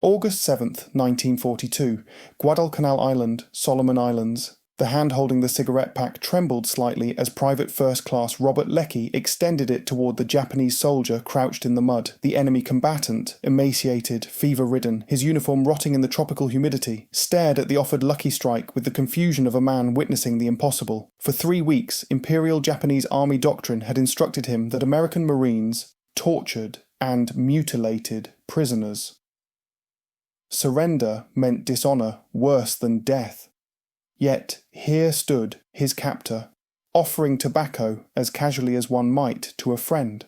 August 7th, 1942, Guadalcanal Island, Solomon Islands. The hand holding the cigarette pack trembled slightly as Private First Class Robert Leckie extended it toward the Japanese soldier crouched in the mud, the enemy combatant, emaciated, fever-ridden, his uniform rotting in the tropical humidity, stared at the offered lucky strike with the confusion of a man witnessing the impossible. For 3 weeks, Imperial Japanese Army doctrine had instructed him that American Marines tortured and mutilated prisoners. Surrender meant dishonor worse than death. Yet here stood his captor, offering tobacco as casually as one might to a friend.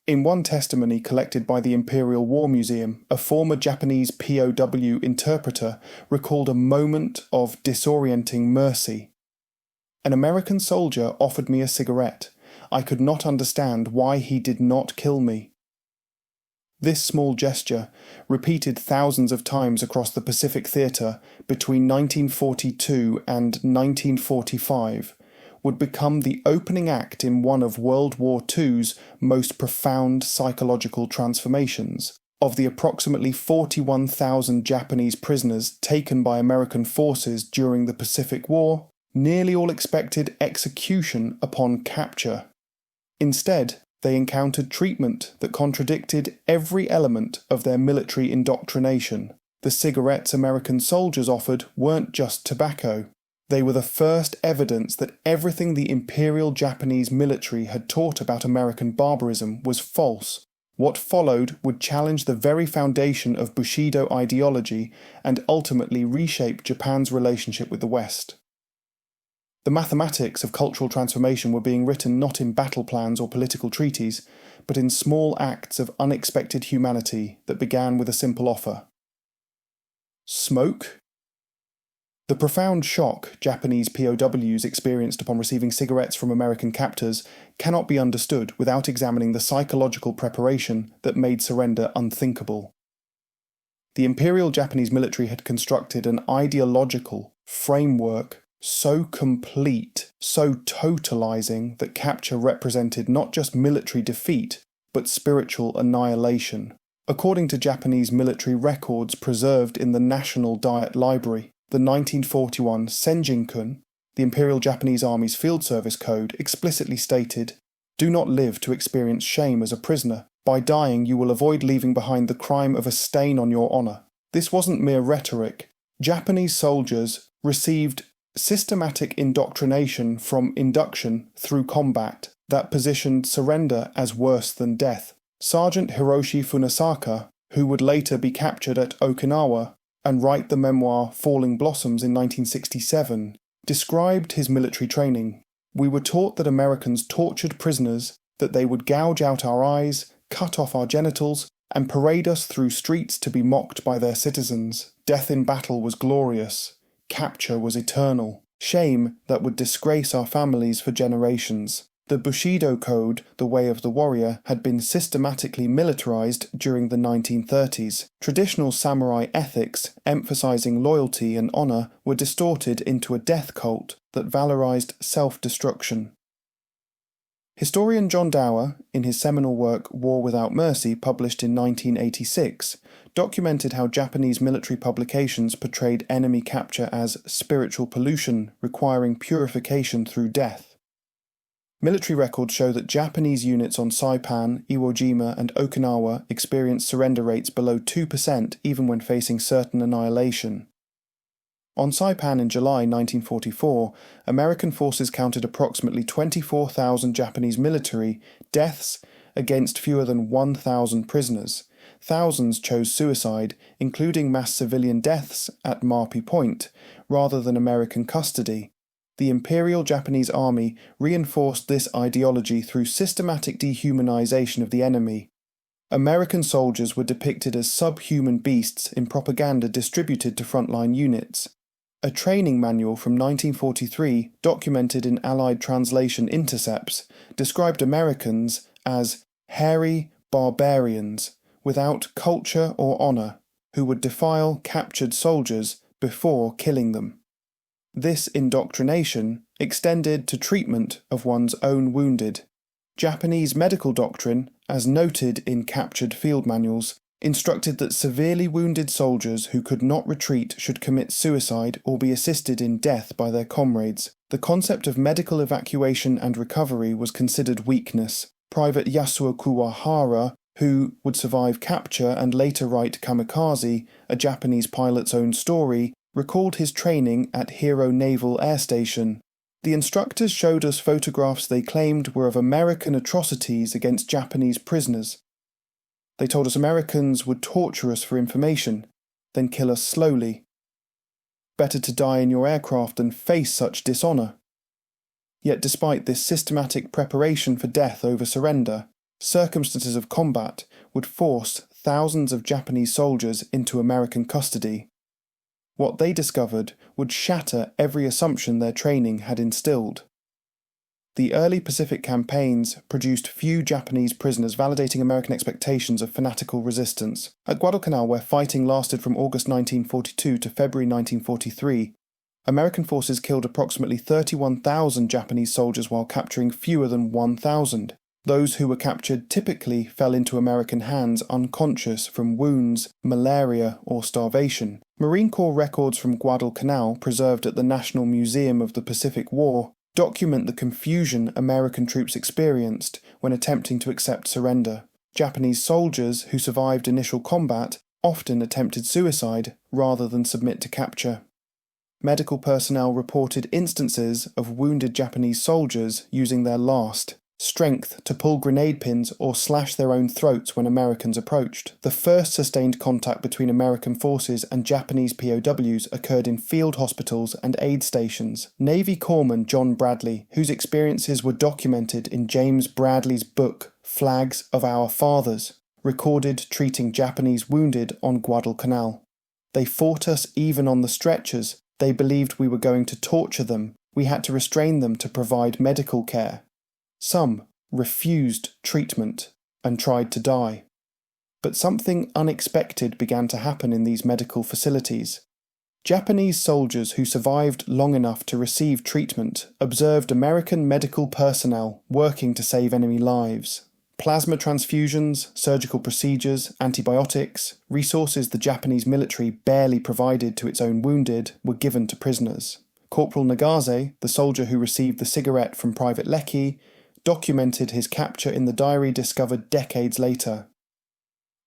In one testimony collected by the Imperial War Museum, a former Japanese POW interpreter recalled a moment of disorienting mercy. An American soldier offered me a cigarette. I could not understand why he did not kill me. This small gesture, repeated thousands of times across the Pacific Theatre between 1942 and 1945, would become the opening act in one of World War II's most profound psychological transformations. Of the approximately 41,000 Japanese prisoners taken by American forces during the Pacific War, nearly all expected execution upon capture. Instead, they encountered treatment that contradicted every element of their military indoctrination. The cigarettes American soldiers offered weren't just tobacco. They were the first evidence that everything the Imperial Japanese military had taught about American barbarism was false. What followed would challenge the very foundation of Bushido ideology and ultimately reshape Japan's relationship with the West. The mathematics of cultural transformation were being written not in battle plans or political treaties, but in small acts of unexpected humanity that began with a simple offer. Smoke? The profound shock Japanese POWs experienced upon receiving cigarettes from American captors cannot be understood without examining the psychological preparation that made surrender unthinkable. The Imperial Japanese military had constructed an ideological framework so complete, so totalizing that capture represented not just military defeat, but spiritual annihilation. According to Japanese military records preserved in the National Diet Library, the 1941 Senjin-kun, the Imperial Japanese Army's Field Service Code, explicitly stated, "Do not live to experience shame as a prisoner. By dying you will avoid leaving behind the crime of a stain on your honor." This wasn't mere rhetoric. Japanese soldiers received systematic indoctrination from induction through combat that positioned surrender as worse than death. Sergeant Hiroshi Funasaka, who would later be captured at Okinawa and write the memoir Falling Blossoms in 1967, described his military training. "We were taught that Americans tortured prisoners, that they would gouge out our eyes, cut off our genitals, and parade us through streets to be mocked by their citizens. Death in battle was glorious. Capture was eternal. Shame that would disgrace our families for generations." The Bushido Code, the way of the warrior, had been systematically militarized during the 1930s. Traditional samurai ethics, emphasizing loyalty and honor, were distorted into a death cult that valorized self-destruction. Historian John Dower, in his seminal work War Without Mercy, published in 1986, documented how Japanese military publications portrayed enemy capture as spiritual pollution, requiring purification through death. Military records show that Japanese units on Saipan, Iwo Jima, and Okinawa experienced surrender rates below 2% even when facing certain annihilation. On Saipan in July 1944, American forces counted approximately 24,000 Japanese military deaths against fewer than 1,000 prisoners. Thousands chose suicide, including mass civilian deaths at Marpi Point, rather than American custody. The Imperial Japanese Army reinforced this ideology through systematic dehumanization of the enemy. American soldiers were depicted as subhuman beasts in propaganda distributed to frontline units. A training manual from 1943, documented in Allied translation intercepts, described Americans as hairy barbarians without culture or honor, who would defile captured soldiers before killing them. This indoctrination extended to treatment of one's own wounded. Japanese medical doctrine, as noted in captured field manuals, instructed that severely wounded soldiers who could not retreat should commit suicide or be assisted in death by their comrades. The concept of medical evacuation and recovery was considered weakness. Private Yasuo Kuwahara, who would survive capture and later write Kamikaze, a Japanese pilot's own story, recalled his training at Hiro Naval Air Station. The instructors showed us photographs they claimed were of American atrocities against Japanese prisoners. They told us Americans would torture us for information, then kill us slowly. Better to die in your aircraft than face such dishonour. Yet despite this systematic preparation for death over surrender, circumstances of combat would force thousands of Japanese soldiers into American custody. What they discovered would shatter every assumption their training had instilled. The early Pacific campaigns produced few Japanese prisoners, validating American expectations of fanatical resistance. At Guadalcanal, where fighting lasted from August 1942 to February 1943, American forces killed approximately 31,000 Japanese soldiers while capturing fewer than 1,000. Those who were captured typically fell into American hands unconscious from wounds, malaria, or starvation. Marine Corps records from Guadalcanal, preserved at the National Museum of the Pacific War, document the confusion American troops experienced when attempting to accept surrender. Japanese soldiers who survived initial combat often attempted suicide rather than submit to capture. Medical personnel reported instances of wounded Japanese soldiers using their last strength to pull grenade pins or slash their own throats when Americans approached. The first sustained contact between American forces and Japanese POWs occurred in field hospitals and aid stations. Navy Corpsman John Bradley, whose experiences were documented in James Bradley's book Flags of Our Fathers, recorded treating Japanese wounded on Guadalcanal. They fought us even on the stretchers. They believed we were going to torture them. We had to restrain them to provide medical care. Some refused treatment and tried to die. But something unexpected began to happen in these medical facilities. Japanese soldiers who survived long enough to receive treatment observed American medical personnel working to save enemy lives. Plasma transfusions, surgical procedures, antibiotics, resources the Japanese military barely provided to its own wounded, were given to prisoners. Corporal Nagase, the soldier who received the cigarette from Private Leckie, documented his capture in the diary discovered decades later.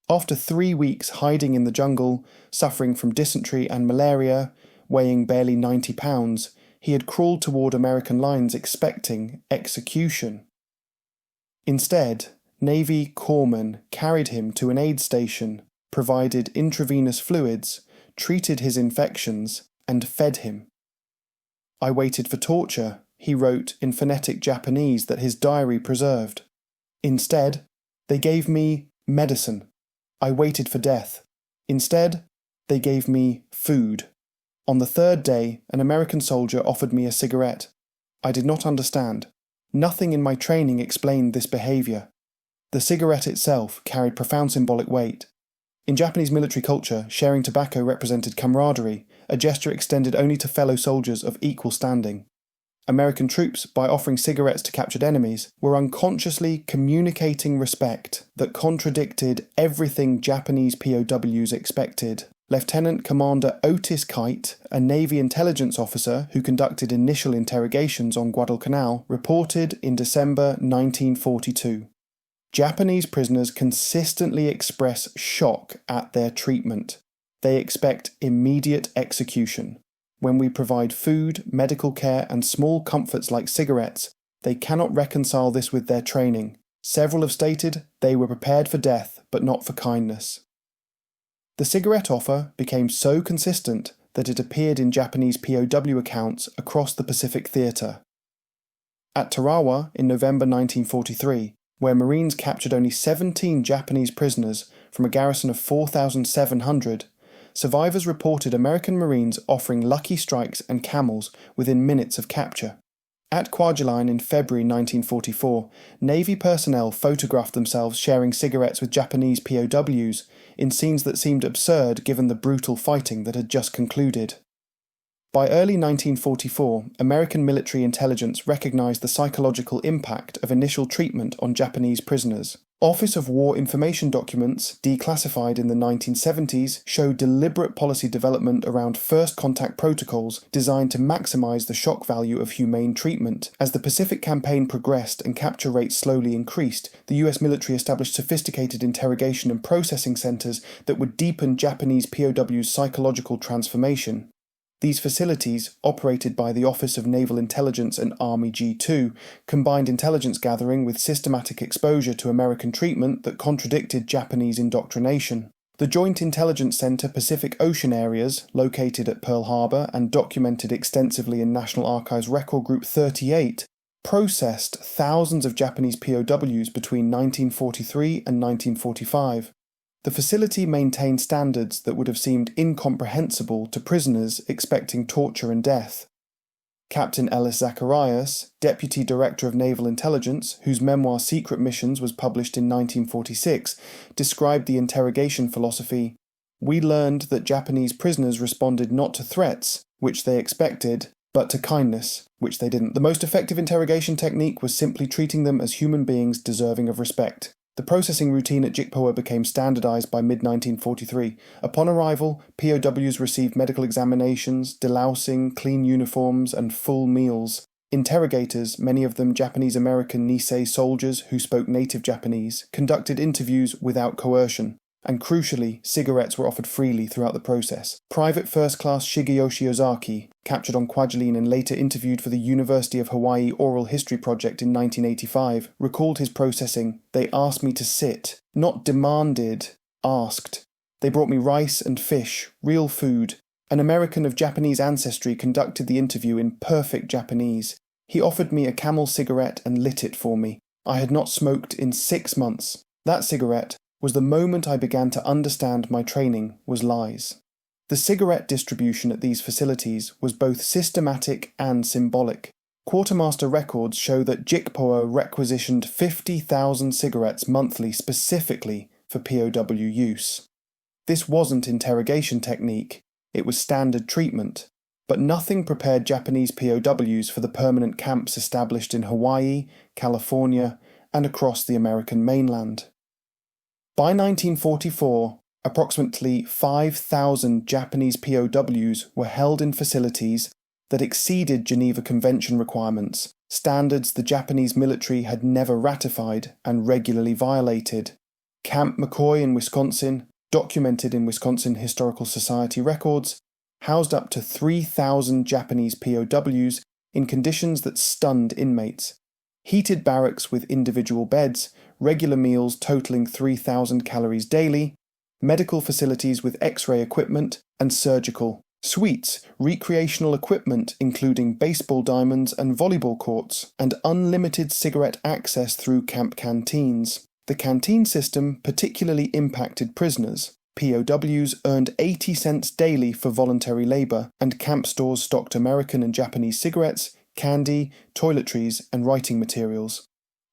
After 3 weeks hiding in the jungle, suffering from dysentery and malaria, weighing barely 90 pounds, he had crawled toward American lines expecting execution. Instead, Navy corpsmen carried him to an aid station, provided intravenous fluids, treated his infections, and fed him. I waited for torture, he wrote in phonetic Japanese that his diary preserved. Instead, they gave me medicine. I waited for death. Instead, they gave me food. On the third day, an American soldier offered me a cigarette. I did not understand. Nothing in my training explained this behaviour. The cigarette itself carried profound symbolic weight. In Japanese military culture, sharing tobacco represented camaraderie, a gesture extended only to fellow soldiers of equal standing. American troops, by offering cigarettes to captured enemies, were unconsciously communicating respect that contradicted everything Japanese POWs expected. Lieutenant Commander Otis Kite, a Navy intelligence officer who conducted initial interrogations on Guadalcanal, reported in December 1942. Japanese prisoners consistently express shock at their treatment. They expect immediate execution. When we provide food, medical care, and small comforts like cigarettes, they cannot reconcile this with their training. Several have stated they were prepared for death, but not for kindness. The cigarette offer became so consistent that it appeared in Japanese POW accounts across the Pacific Theatre. At Tarawa in November 1943, where Marines captured only 17 Japanese prisoners from a garrison of 4,700, survivors reported American Marines offering lucky strikes and camels within minutes of capture. At Kwajalein in February 1944, Navy personnel photographed themselves sharing cigarettes with Japanese POWs in scenes that seemed absurd given the brutal fighting that had just concluded. By early 1944, American military intelligence recognized the psychological impact of initial treatment on Japanese prisoners. Office of War Information documents, declassified in the 1970s, show deliberate policy development around first contact protocols designed to maximize the shock value of humane treatment. As the Pacific Campaign progressed and capture rates slowly increased, the US military established sophisticated interrogation and processing centers that would deepen Japanese POWs' psychological transformation. These facilities, operated by the Office of Naval Intelligence and Army G2, combined intelligence gathering with systematic exposure to American treatment that contradicted Japanese indoctrination. The Joint Intelligence Center Pacific Ocean areas, located at Pearl Harbor and documented extensively in National Archives Record Group 38, processed thousands of Japanese POWs between 1943 and 1945. The facility maintained standards that would have seemed incomprehensible to prisoners expecting torture and death. Captain Ellis Zacharias, Deputy Director of Naval Intelligence, whose memoir Secret Missions was published in 1946, described the interrogation philosophy. We learned that Japanese prisoners responded not to threats, which they expected, but to kindness, which they didn't. The most effective interrogation technique was simply treating them as human beings deserving of respect. The processing routine at JICPOA became standardized by mid-1943. Upon arrival, POWs received medical examinations, delousing, clean uniforms, and full meals. Interrogators, many of them Japanese-American Nisei soldiers who spoke native Japanese, conducted interviews without coercion. And crucially, cigarettes were offered freely throughout the process. Private First Class Shigeyoshi Ozaki, captured on Kwajalein and later interviewed for the University of Hawaii Oral History Project in 1985, recalled his processing. They asked me to sit, not demanded, asked. They brought me rice and fish, real food. An American of Japanese ancestry conducted the interview in perfect Japanese. He offered me a Camel cigarette and lit it for me. I had not smoked in 6 months. That cigarette was the moment I began to understand my training was lies. The cigarette distribution at these facilities was both systematic and symbolic. Quartermaster records show that JICPOA requisitioned 50,000 cigarettes monthly specifically for POW use. This wasn't interrogation technique, it was standard treatment, but nothing prepared Japanese POWs for the permanent camps established in Hawaii, California, and across the American mainland. By 1944, approximately 5,000 Japanese POWs were held in facilities that exceeded Geneva Convention requirements, standards the Japanese military had never ratified and regularly violated. Camp McCoy in Wisconsin, documented in Wisconsin Historical Society records, housed up to 3,000 Japanese POWs in conditions that stunned inmates. Heated barracks with individual beds, regular meals totaling 3,000 calories daily, medical facilities with X-ray equipment, and surgical. Suites, recreational equipment including baseball diamonds and volleyball courts, and unlimited cigarette access through camp canteens. The canteen system particularly impacted prisoners. POWs earned 80 cents daily for voluntary labor, and camp stores stocked American and Japanese cigarettes, candy, toiletries, and writing materials.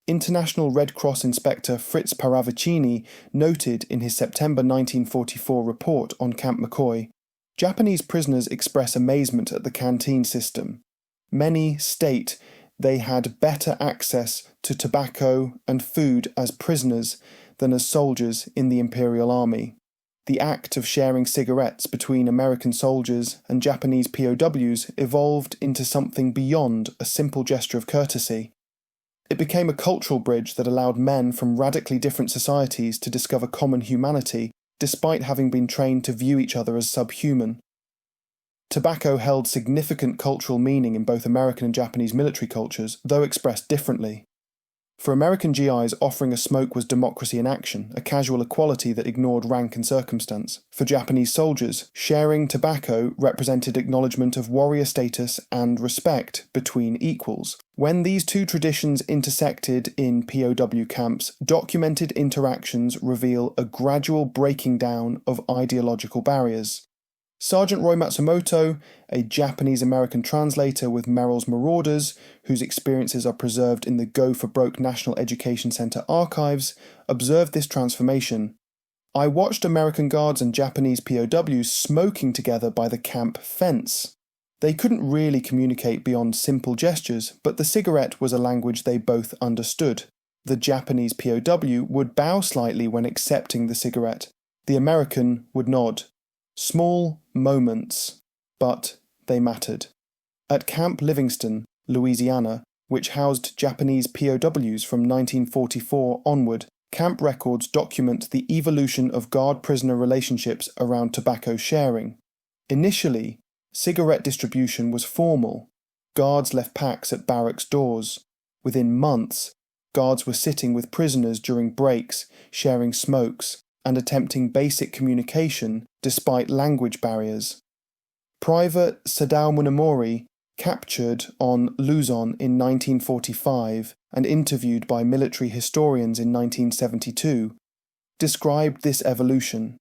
International Red Cross Inspector Fritz Paravicini noted in his September 1944 report on Camp McCoy, Japanese prisoners express amazement at the canteen system. Many state they had better access to tobacco and food as prisoners than as soldiers in the Imperial Army. The act of sharing cigarettes between American soldiers and Japanese POWs evolved into something beyond a simple gesture of courtesy. It became a cultural bridge that allowed men from radically different societies to discover common humanity, despite having been trained to view each other as subhuman. Tobacco held significant cultural meaning in both American and Japanese military cultures, though expressed differently. For American GIs, offering a smoke was democracy in action, a casual equality that ignored rank and circumstance. For Japanese soldiers, sharing tobacco represented acknowledgement of warrior status and respect between equals. When these two traditions intersected in POW camps, documented interactions reveal a gradual breaking down of ideological barriers. Sergeant Roy Matsumoto, a Japanese-American translator with Merrill's Marauders, whose experiences are preserved in the Go for Broke National Education Center archives, observed this transformation. I watched American guards and Japanese POWs smoking together by the camp fence. They couldn't really communicate beyond simple gestures, but the cigarette was a language they both understood. The Japanese POW would bow slightly when accepting the cigarette. The American would nod. Small moments, but they mattered. At Camp Livingston, Louisiana, which housed Japanese POWs from 1944 onward, camp records document the evolution of guard-prisoner relationships around tobacco sharing. Initially, cigarette distribution was formal. Guards left packs at barracks doors. Within months, guards were sitting with prisoners during breaks, sharing smokes, and attempting basic communication despite language barriers. Private Sadao Munemori, captured on Luzon in 1945 and interviewed by military historians in 1972, described this evolution.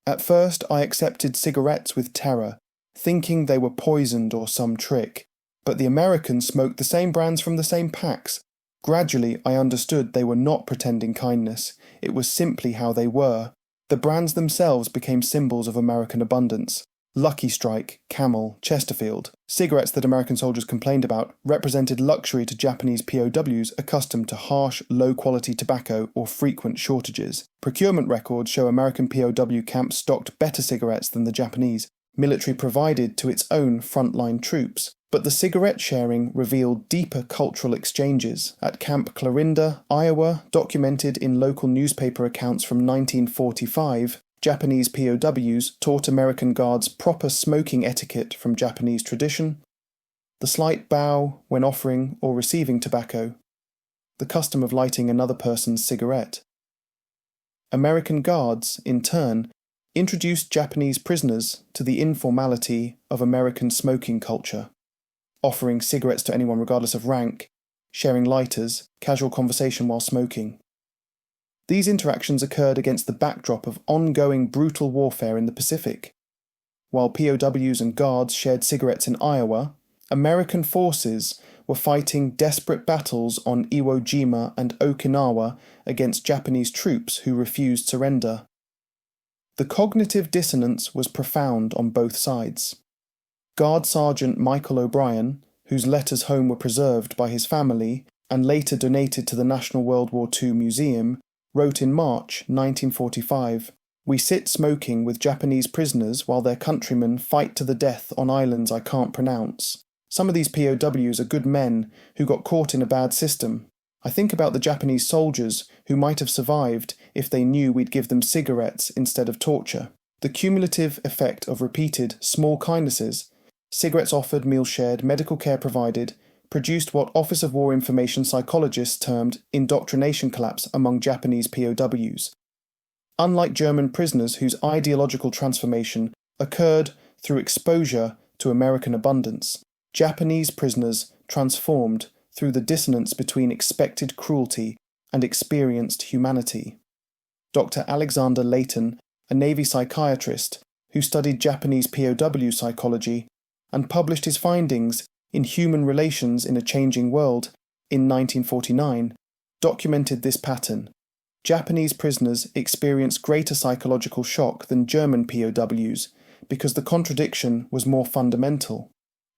At first I accepted cigarettes with terror, thinking they were poisoned or some trick, but the Americans smoked the same brands from the same packs. Gradually I understood they were not pretending kindness, it was simply how they were. The brands themselves became symbols of American abundance. Lucky Strike, Camel, Chesterfield, cigarettes that American soldiers complained about, represented luxury to Japanese POWs accustomed to harsh, low-quality tobacco or frequent shortages. Procurement records show American POW camps stocked better cigarettes than the Japanese, military provided to its own frontline troops. But the cigarette sharing revealed deeper cultural exchanges. At Camp Clarinda, Iowa, documented in local newspaper accounts from 1945, Japanese POWs taught American guards proper smoking etiquette from Japanese tradition, the slight bow when offering or receiving tobacco, the custom of lighting another person's cigarette. American guards, in turn, introduced Japanese prisoners to the informality of American smoking culture, offering cigarettes to anyone regardless of rank, sharing lighters, casual conversation while smoking. These interactions occurred against the backdrop of ongoing brutal warfare in the Pacific. While POWs and guards shared cigarettes in Iowa, American forces were fighting desperate battles on Iwo Jima and Okinawa against Japanese troops who refused surrender. The cognitive dissonance was profound on both sides. Guard Sergeant Michael O'Brien, whose letters home were preserved by his family and later donated to the National World War II Museum, wrote in March 1945, "We sit smoking with Japanese prisoners while their countrymen fight to the death on islands I can't pronounce. Some of these POWs are good men who got caught in a bad system. I think about the Japanese soldiers who might have survived if they knew we'd give them cigarettes instead of torture. The cumulative effect of repeated small kindnesses, cigarettes offered, meals shared, medical care provided, produced what Office of War Information psychologists termed indoctrination collapse among Japanese POWs. Unlike German prisoners whose ideological transformation occurred through exposure to American abundance, Japanese prisoners transformed through the dissonance between expected cruelty and experienced humanity." Dr. Alexander Layton, a Navy psychiatrist who studied Japanese POW psychology and published his findings in Human Relations in a Changing World in 1949, documented this pattern. Japanese prisoners experienced greater psychological shock than German POWs because the contradiction was more fundamental.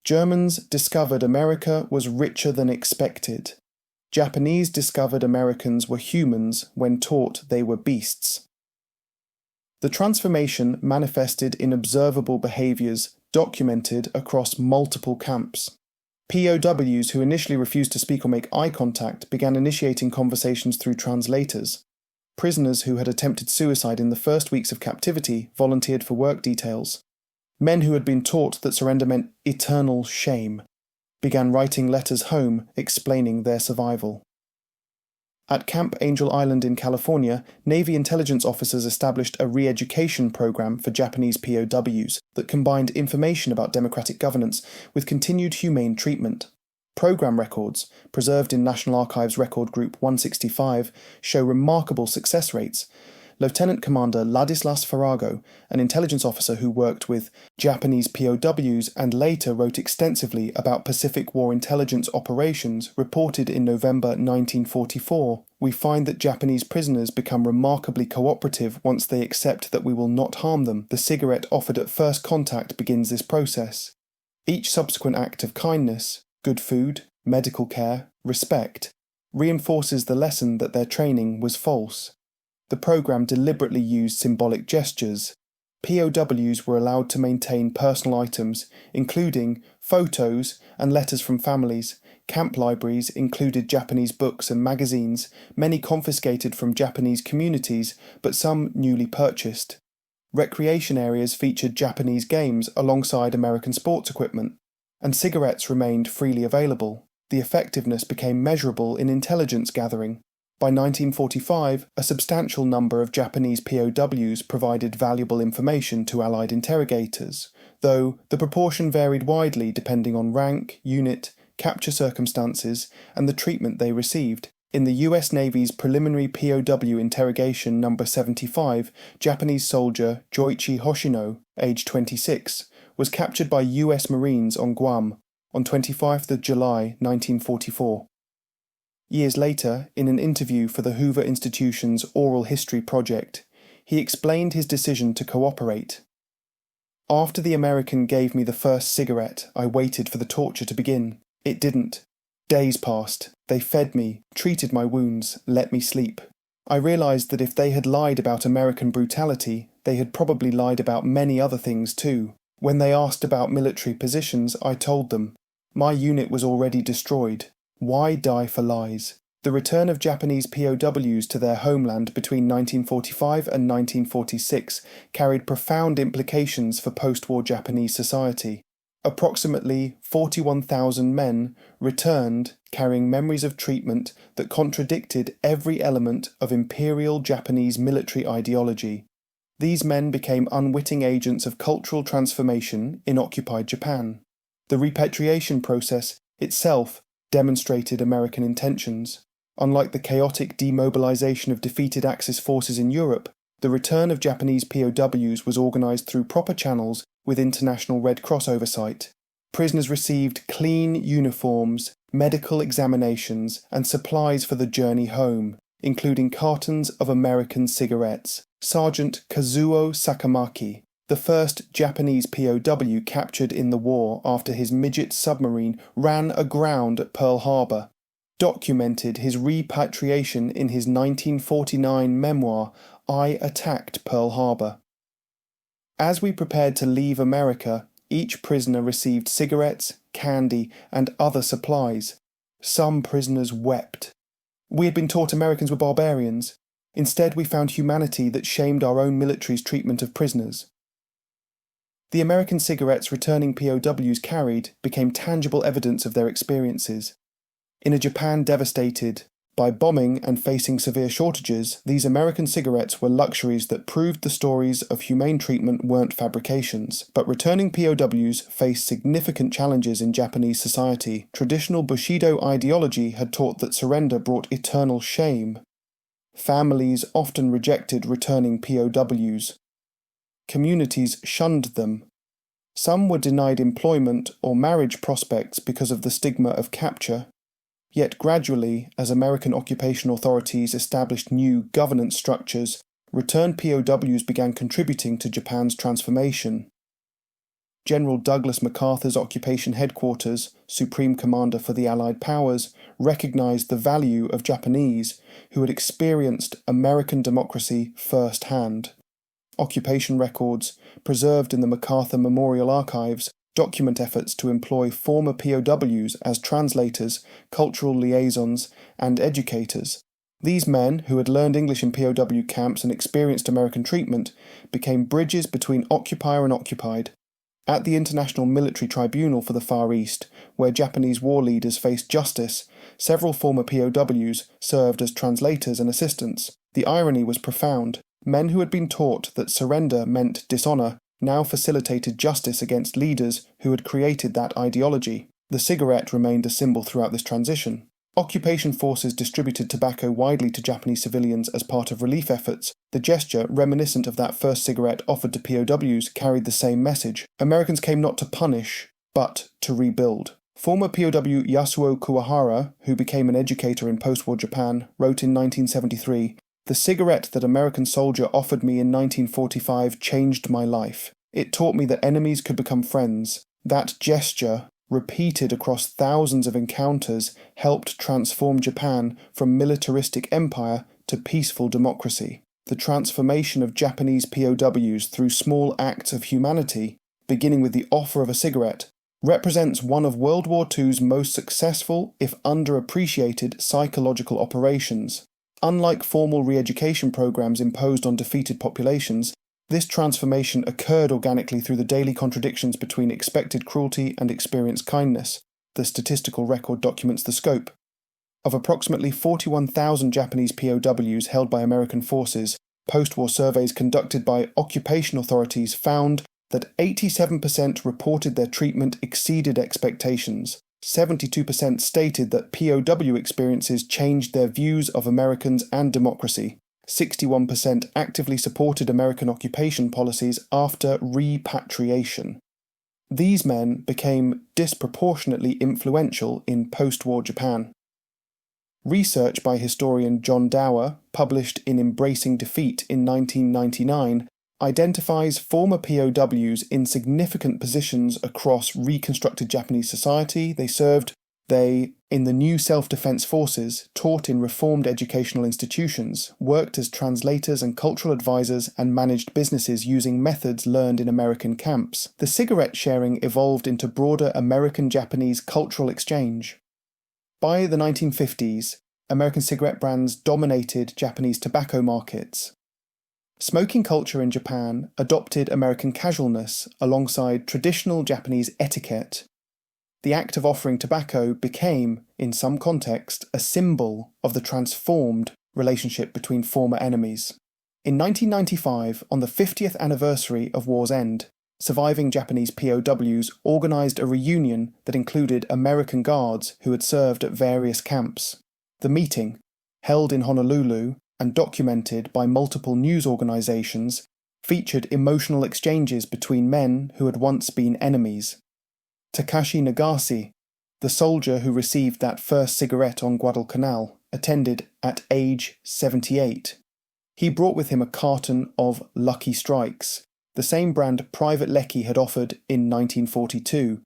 Germans discovered America was richer than expected. Japanese discovered Americans were humans when taught they were beasts. The transformation manifested in observable behaviours documented across multiple camps. POWs who initially refused to speak or make eye contact began initiating conversations through translators. Prisoners who had attempted suicide in the first weeks of captivity volunteered for work details. Men who had been taught that surrender meant eternal shame began writing letters home explaining their survival. At Camp Angel Island in California, Navy intelligence officers established a re-education program for Japanese POWs that combined information about democratic governance with continued humane treatment. Program records, preserved in National Archives Record Group 165, show remarkable success rates. Lieutenant Commander Ladislas Farago, an intelligence officer who worked with Japanese POWs and later wrote extensively about Pacific War intelligence operations, reported in November 1944, "We find that Japanese prisoners become remarkably cooperative once they accept that we will not harm them. The cigarette offered at first contact begins this process. Each subsequent act of kindness, good food, medical care, respect, reinforces the lesson that their training was false. The program deliberately used symbolic gestures. POWs were allowed to maintain personal items, including photos and letters from families. Camp libraries included Japanese books and magazines, many confiscated from Japanese communities, but some newly purchased. Recreation areas featured Japanese games alongside American sports equipment, and cigarettes remained freely available. The effectiveness became measurable in intelligence gathering. By 1945, a substantial number of Japanese POWs provided valuable information to Allied interrogators, though the proportion varied widely depending on rank, unit, capture circumstances, and the treatment they received. In the US Navy's preliminary POW interrogation number 75, Japanese soldier Joichi Hoshino, aged 26, was captured by US Marines on Guam on 25 July 1944. Years later, in an interview for the Hoover Institution's Oral History Project, he explained his decision to cooperate. "After the American gave me the first cigarette, I waited for the torture to begin. It didn't. Days passed. They fed me, treated my wounds, let me sleep. I realized that if they had lied about American brutality, they had probably lied about many other things too. When they asked about military positions, I told them. My unit was already destroyed. Why die for lies?" The return of Japanese POWs to their homeland between 1945 and 1946 carried profound implications for post-war Japanese society. Approximately 41,000 men returned carrying memories of treatment that contradicted every element of imperial Japanese military ideology. These men became unwitting agents of cultural transformation in occupied Japan. The repatriation process itself demonstrated American intentions. Unlike the chaotic demobilization of defeated Axis forces in Europe, the return of Japanese POWs was organized through proper channels with International Red Cross oversight. Prisoners received clean uniforms, medical examinations, and supplies for the journey home, including cartons of American cigarettes. Sergeant Kazuo Sakamaki, the first Japanese POW captured in the war after his midget submarine ran aground at Pearl Harbor, documented his repatriation in his 1949 memoir, I Attacked Pearl Harbor. As we prepared to leave America, each prisoner received cigarettes, candy, and other supplies. Some prisoners wept. We had been taught Americans were barbarians. Instead, we found humanity that shamed our own military's treatment of prisoners. The American cigarettes returning POWs carried became tangible evidence of their experiences. In a Japan devastated by bombing and facing severe shortages, these American cigarettes were luxuries that proved the stories of humane treatment weren't fabrications. But returning POWs faced significant challenges in Japanese society. Traditional Bushido ideology had taught that surrender brought eternal shame. Families often rejected returning POWs. Communities shunned them. Some were denied employment or marriage prospects because of the stigma of capture. Yet gradually, as American occupation authorities established new governance structures, returned POWs began contributing to Japan's transformation. General Douglas MacArthur's occupation headquarters, Supreme Commander for the Allied Powers, recognized the value of Japanese who had experienced American democracy firsthand. Occupation records, preserved in the MacArthur Memorial Archives, document efforts to employ former POWs as translators, cultural liaisons, and educators. These men, who had learned English in POW camps and experienced American treatment, became bridges between occupier and occupied. At the International Military Tribunal for the Far East, where Japanese war leaders faced justice, several former POWs served as translators and assistants. The irony was profound. Men who had been taught that surrender meant dishonor now facilitated justice against leaders who had created that ideology. The cigarette remained a symbol throughout this transition. Occupation forces distributed tobacco widely to Japanese civilians as part of relief efforts. The gesture, reminiscent of that first cigarette offered to POWs, carried the same message. Americans came not to punish, but to rebuild. Former POW Yasuo Kuwahara, who became an educator in post-war Japan, wrote in 1973, "The cigarette that American soldier offered me in 1945 changed my life. It taught me that enemies could become friends. That gesture repeated across thousands of encounters, helped transform Japan from militaristic empire to peaceful democracy. The transformation of Japanese POWs through small acts of humanity, beginning with the offer of a cigarette, represents one of World War II's most successful, if underappreciated, psychological operations. Unlike formal re-education programs imposed on defeated populations, this transformation occurred organically through the daily contradictions between expected cruelty and experienced kindness. The statistical record documents the scope. Of approximately 41,000 Japanese POWs held by American forces, post-war surveys conducted by occupation authorities found that 87% reported their treatment exceeded expectations. 72% stated that POW experiences changed their views of Americans and democracy. 61% actively supported American occupation policies after repatriation. These men became disproportionately influential in post-war Japan. Research by historian John Dower, published in Embracing Defeat in 1999, identifies former POWs in significant positions across reconstructed Japanese society. They, in the new self-defense forces, taught in reformed educational institutions, worked as translators and cultural advisors, and managed businesses using methods learned in American camps. The cigarette sharing evolved into broader American-Japanese cultural exchange. By the 1950s, American cigarette brands dominated Japanese tobacco markets. Smoking culture in Japan adopted American casualness alongside traditional Japanese etiquette. The act of offering tobacco became, in some context, a symbol of the transformed relationship between former enemies. In 1995, on the 50th anniversary of war's end, surviving Japanese POWs organised a reunion that included American guards who had served at various camps. The meeting, held in Honolulu and documented by multiple news organisations, featured emotional exchanges between men who had once been enemies. Takashi Nagase, the soldier who received that first cigarette on Guadalcanal, attended at age 78. He brought with him a carton of Lucky Strikes, the same brand Private Leckie had offered in 1942.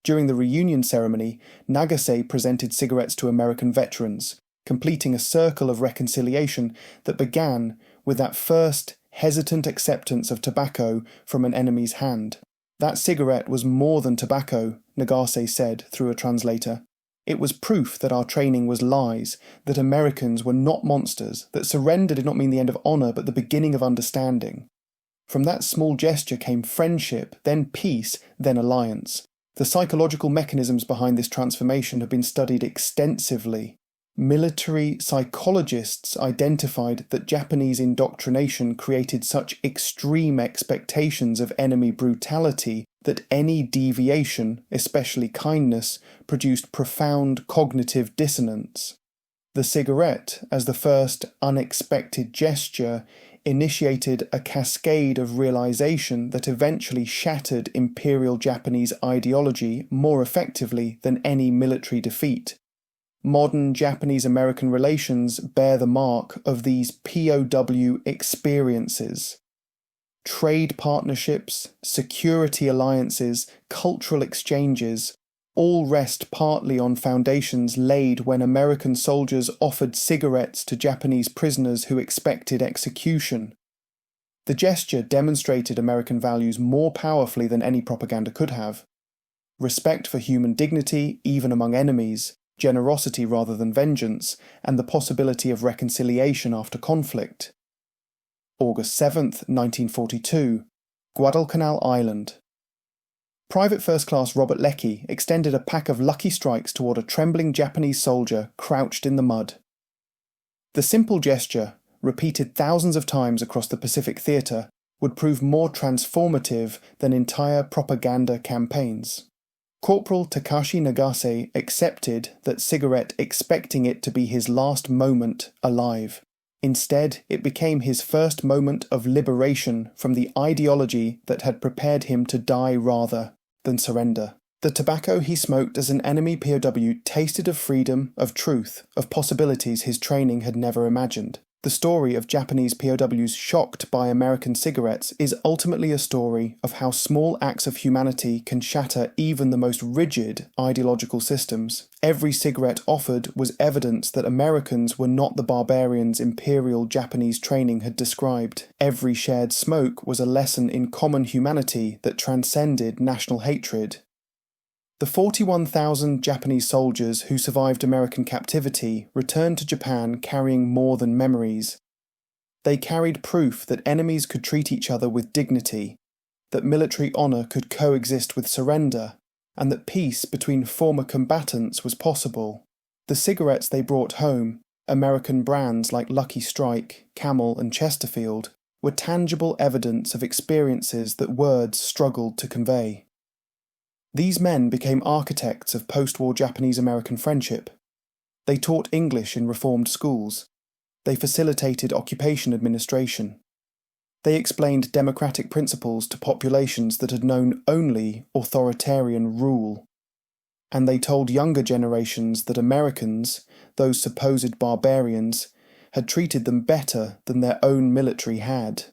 During the reunion ceremony, Nagase presented cigarettes to American veterans, completing a circle of reconciliation that began with that first hesitant acceptance of tobacco from an enemy's hand. That cigarette was more than tobacco, Nagase said through a translator. It was proof that our training was lies, that Americans were not monsters, that surrender did not mean the end of honour but the beginning of understanding. From that small gesture came friendship, then peace, then alliance. The psychological mechanisms behind this transformation have been studied extensively. Military psychologists identified that Japanese indoctrination created such extreme expectations of enemy brutality that any deviation, especially kindness, produced profound cognitive dissonance. The cigarette, as the first unexpected gesture, initiated a cascade of realization that eventually shattered Imperial Japanese ideology more effectively than any military defeat. Modern Japanese-American relations bear the mark of these POW experiences. Trade partnerships, security alliances, cultural exchanges all rest partly on foundations laid when American soldiers offered cigarettes to Japanese prisoners who expected execution. The gesture demonstrated American values more powerfully than any propaganda could have. Respect for human dignity, even among enemies, generosity rather than vengeance, and the possibility of reconciliation after conflict. August 7, 1942, Guadalcanal Island. Private First Class Robert Leckie extended a pack of Lucky Strikes toward a trembling Japanese soldier crouched in the mud. The simple gesture, repeated thousands of times across the Pacific Theatre, would prove more transformative than entire propaganda campaigns. Corporal Takashi Nagase accepted that cigarette expecting it to be his last moment alive. Instead, it became his first moment of liberation from the ideology that had prepared him to die rather than surrender. The tobacco he smoked as an enemy POW tasted of freedom, of truth, of possibilities his training had never imagined. The story of Japanese POWs shocked by American cigarettes is ultimately a story of how small acts of humanity can shatter even the most rigid ideological systems. Every cigarette offered was evidence that Americans were not the barbarians imperial Japanese training had described. Every shared smoke was a lesson in common humanity that transcended national hatred. The 41,000 Japanese soldiers who survived American captivity returned to Japan carrying more than memories. They carried proof that enemies could treat each other with dignity, that military honour could coexist with surrender, and that peace between former combatants was possible. The cigarettes they brought home, American brands like Lucky Strike, Camel and Chesterfield, were tangible evidence of experiences that words struggled to convey. These men became architects of post-war Japanese-American friendship. They taught English in reformed schools. They facilitated occupation administration. They explained democratic principles to populations that had known only authoritarian rule. And they told younger generations that Americans, those supposed barbarians, had treated them better than their own military had.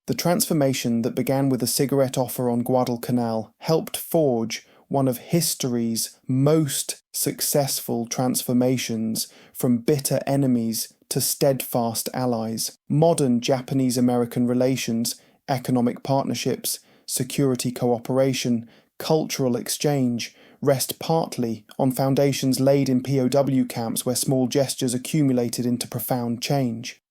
The transformation that began with a cigarette offer on Guadalcanal helped forge one of history's most successful transformations from bitter enemies to steadfast allies. Modern Japanese-American relations, economic partnerships, security cooperation, cultural exchange rest partly on foundations laid in POW camps where small gestures accumulated into profound change.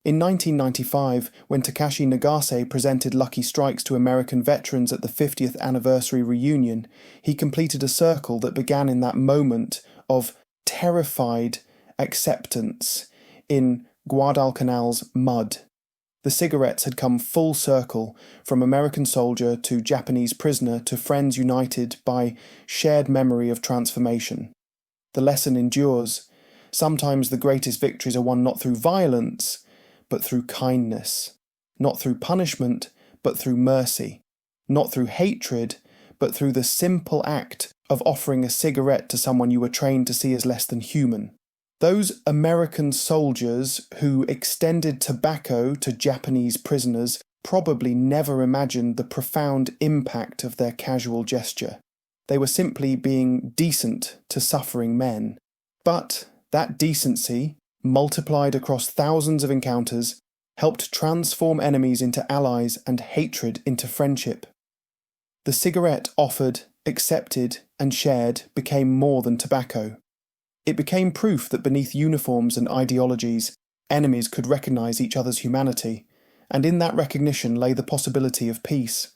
In 1995, when Takashi Nagase presented Lucky Strikes to American veterans at the 50th anniversary reunion, he completed a circle that began in that moment of terrified acceptance in Guadalcanal's mud. The cigarettes had come full circle, from American soldier to Japanese prisoner to friends united by shared memory of transformation. The lesson endures. Sometimes the greatest victories are won not through violence, but through kindness, not through punishment, but through mercy, not through hatred, but through the simple act of offering a cigarette to someone you were trained to see as less than human. Those American soldiers who extended tobacco to Japanese prisoners probably never imagined the profound impact of their casual gesture. They were simply being decent to suffering men. But that decency, multiplied across thousands of encounters, helped transform enemies into allies and hatred into friendship. The cigarette offered, accepted, and shared became more than tobacco. It became proof that beneath uniforms and ideologies, enemies could recognise each other's humanity, and in that recognition lay the possibility of peace.